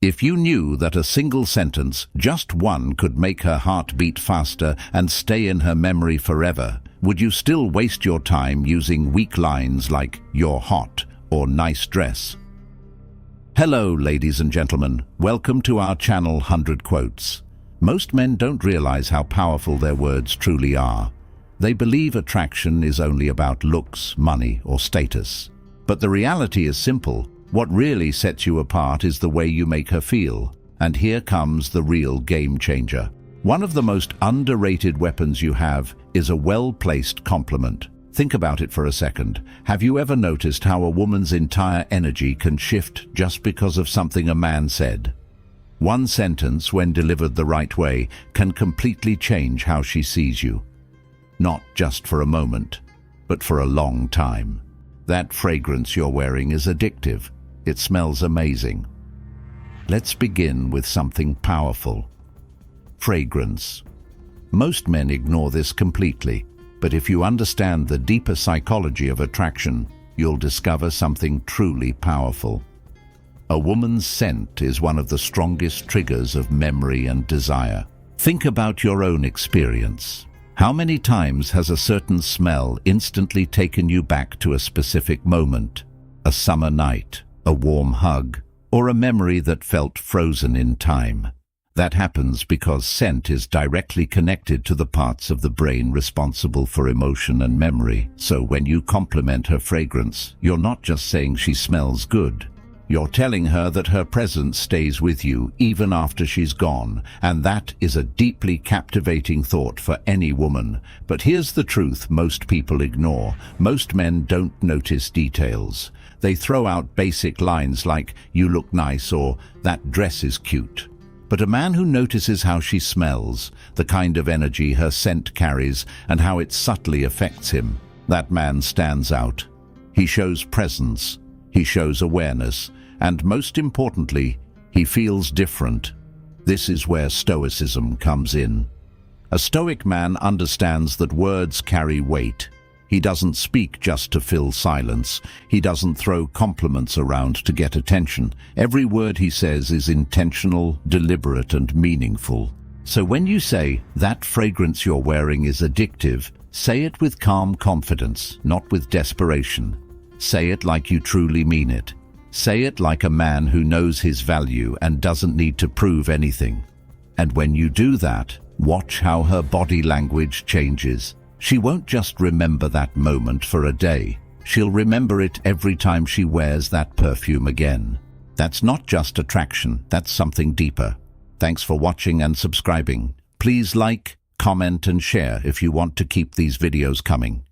If you knew that a single sentence, just one, could make her heart beat faster and stay in her memory forever, would you still waste your time using weak lines like "you're hot" or "nice dress"? Hello, ladies and gentlemen. Welcome to our channel 100 Quotes. Most men don't realize how powerful their words truly are. They believe attraction is only about looks, money, or status. But the reality is simple. What really sets you apart is the way you make her feel. And here comes the real game changer. One of the most underrated weapons you have is a well-placed compliment. Think about it for a second. Have you ever noticed how a woman's entire energy can shift just because of something a man said? One sentence, when delivered the right way, can completely change how she sees you. Not just for a moment, but for a long time. That fragrance you're wearing is addictive. It smells amazing. Let's begin with something powerful. Fragrance. Most men ignore this completely, but if you understand the deeper psychology of attraction, you'll discover something truly powerful. A woman's scent is one of the strongest triggers of memory and desire. Think about your own experience. How many times has a certain smell instantly taken you back to a specific moment? A summer night, a warm hug, or a memory that felt frozen in time? That happens because scent is directly connected to the parts of the brain responsible for emotion and memory. So when you compliment her fragrance, you're not just saying she smells good. You're telling her that her presence stays with you even after she's gone, and that is a deeply captivating thought for any woman. But here's the truth most people ignore. Most men don't notice details. They throw out basic lines like, "You look nice," or "That dress is cute." But a man who notices how she smells, the kind of energy her scent carries, and how it subtly affects him, that man stands out. He shows presence, he shows awareness, and most importantly, he feels different. This is where stoicism comes in. A stoic man understands that words carry weight. He doesn't speak just to fill silence. He doesn't throw compliments around to get attention. Every word he says is intentional, deliberate, and meaningful. So when you say, "That fragrance you're wearing is addictive," say it with calm confidence, not with desperation. Say it like you truly mean it. Say it like a man who knows his value and doesn't need to prove anything. And when you do that, watch how her body language changes. She won't just remember that moment for a day. She'll remember it every time she wears that perfume again. That's not just attraction, that's something deeper. Thanks for watching and subscribing. Please like, comment, and share if you want to keep these videos coming.